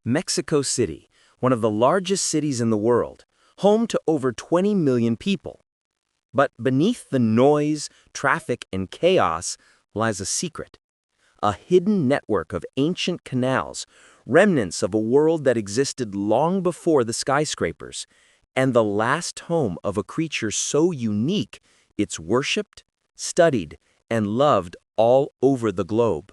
Mexico City, one of the largest cities in the world, home to over 20 million people. But beneath the noise, traffic, and chaos lies a secret. A hidden network of ancient canals, remnants of a world that existed long before the skyscrapers, and the last home of a creature so unique it's worshipped, studied, and loved all over the globe.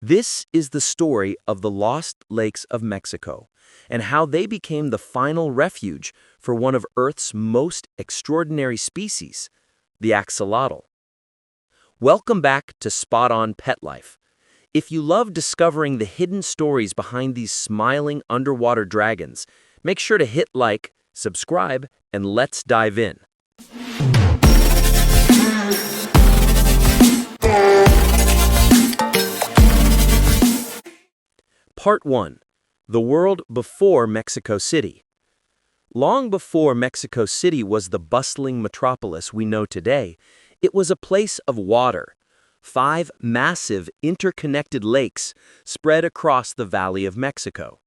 This is the story of the lost lakes of Mexico and how they became the final refuge for one of Earth's most extraordinary species, the axolotl. Welcome back to Spot On Pet Life. If you love discovering the hidden stories behind these smiling underwater dragons, make sure to hit like, subscribe, and let's dive in. Part 1. The World Before Mexico City. Long before Mexico City was the bustling metropolis we know today, it was a place of water. 5 massive, interconnected lakes spread across the Valley of Mexico.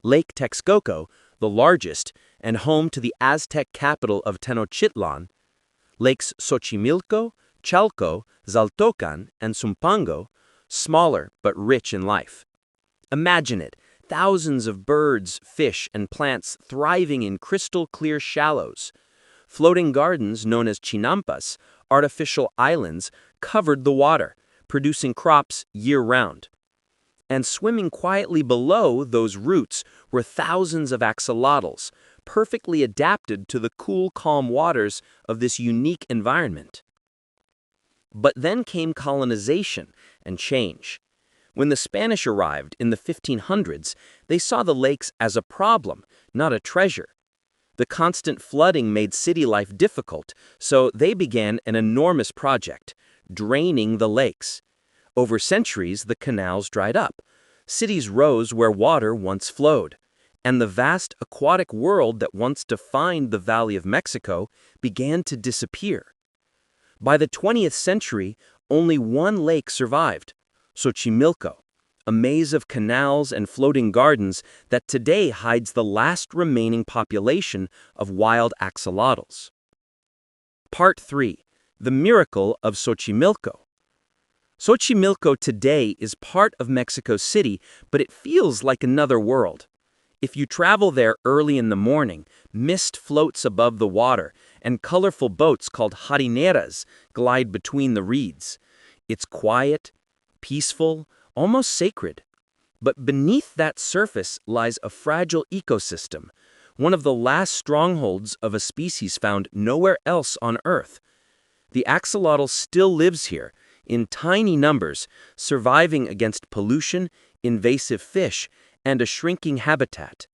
Lake Texcoco, the largest, and home to the Aztec capital of Tenochtitlan. Lakes Xochimilco, Chalco, Xaltocan, and Zumpango, smaller but rich in life. Imagine it, thousands of birds, fish, and plants thriving in crystal-clear shallows. Floating gardens known as chinampas, artificial islands, covered the water, producing crops year-round. And swimming quietly below those roots were thousands of axolotls, perfectly adapted to the cool, calm waters of this unique environment. But then came colonization and change. When the Spanish arrived in the 1500s, they saw the lakes as a problem, not a treasure. The constant flooding made city life difficult, so they began an enormous project, draining the lakes. Over centuries, the canals dried up. Cities rose where water once flowed, and the vast aquatic world that once defined the Valley of Mexico began to disappear. By the 20th century, only one lake survived, Xochimilco, a maze of canals and floating gardens that today hides the last remaining population of wild axolotls. Part 3. The Miracle of Xochimilco. Xochimilco today is part of Mexico City, but it feels like another world. If you travel there early in the morning, mist floats above the water, and colorful boats called jarineras glide between the reeds. It's quiet, peaceful, almost sacred. But beneath that surface lies a fragile ecosystem, one of the last strongholds of a species found nowhere else on Earth. The axolotl still lives here, in tiny numbers, surviving against pollution, invasive fish, and a shrinking habitat.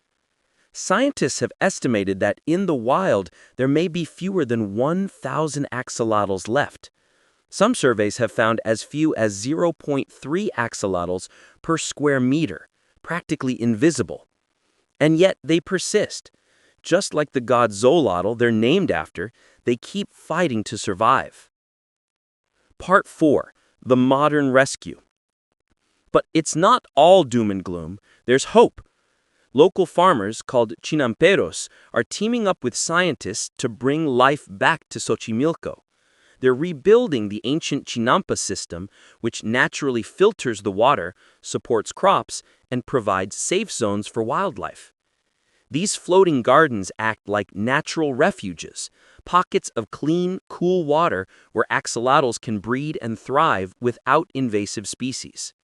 Scientists have estimated that in the wild there may be fewer than 1,000 axolotls left. Some surveys have found as few as 0.3 axolotls per square meter, practically invisible. And yet they persist. Just like the god Xolotl they're named after, they keep fighting to survive. Part 4. The Modern Rescue. But it's not all doom and gloom. There's hope. Local farmers, called chinamperos, are teaming up with scientists to bring life back to Xochimilco. They're rebuilding the ancient chinampa system, which naturally filters the water, supports crops, and provides safe zones for wildlife. These floating gardens act like natural refuges, pockets of clean, cool water where axolotls can breed and thrive without invasive species.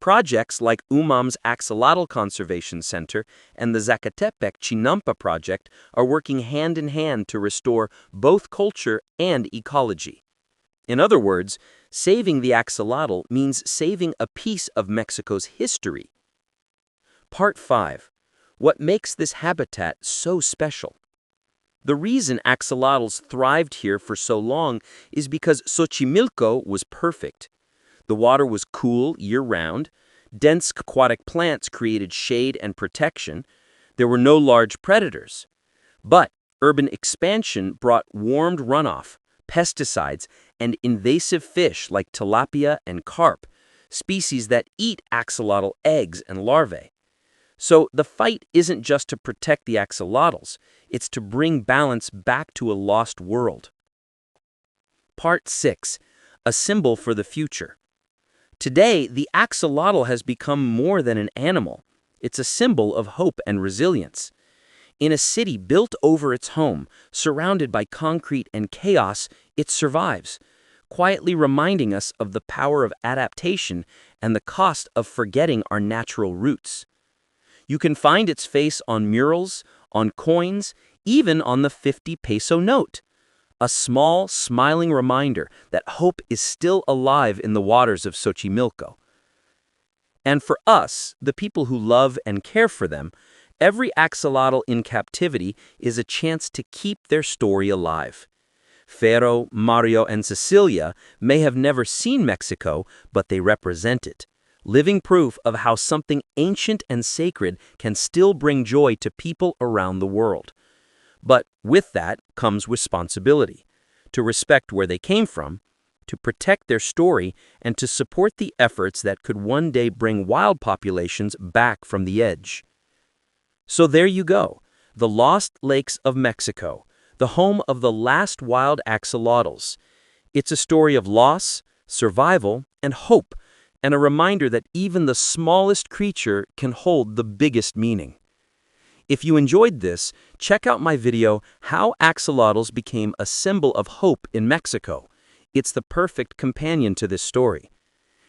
Projects like UMAM's Axolotl Conservation Center and the Zacatepec Chinampa Project are working hand in hand to restore both culture and ecology. In other words, saving the axolotl means saving a piece of Mexico's history. Part 5. What makes this habitat so special? The reason axolotls thrived here for so long is because Xochimilco was perfect. The water was cool year-round. Dense aquatic plants created shade and protection. There were no large predators. But urban expansion brought warmed runoff, pesticides, and invasive fish like tilapia and carp, species that eat axolotl eggs and larvae. So the fight isn't just to protect the axolotls, it's to bring balance back to a lost world. Part 6. A symbol for the future. Today, the axolotl has become more than an animal. It's a symbol of hope and resilience. In a city built over its home, surrounded by concrete and chaos, it survives, quietly reminding us of the power of adaptation and the cost of forgetting our natural roots. You can find its face on murals, on coins, even on the 50 peso note. A small, smiling reminder that hope is still alive in the waters of Xochimilco. And for us, the people who love and care for them, every axolotl in captivity is a chance to keep their story alive. Ferro, Mario, and Cecilia may have never seen Mexico, but they represent it. Living proof of how something ancient and sacred can still bring joy to people around the world. But with that comes responsibility, to respect where they came from, to protect their story, and to support the efforts that could one day bring wild populations back from the edge. So there you go, the lost lakes of Mexico, the home of the last wild axolotls. It's a story of loss, survival, and hope, and a reminder that even the smallest creature can hold the biggest meaning. If you enjoyed this, check out my video, How Axolotls Became a Symbol of Hope in Mexico. It's the perfect companion to this story.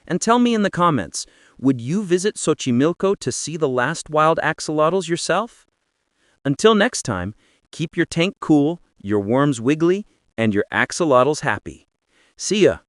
And tell me in the comments, would you visit Xochimilco to see the last wild axolotls yourself? Until next time, keep your tank cool, your worms wiggly, and your axolotls happy. See ya!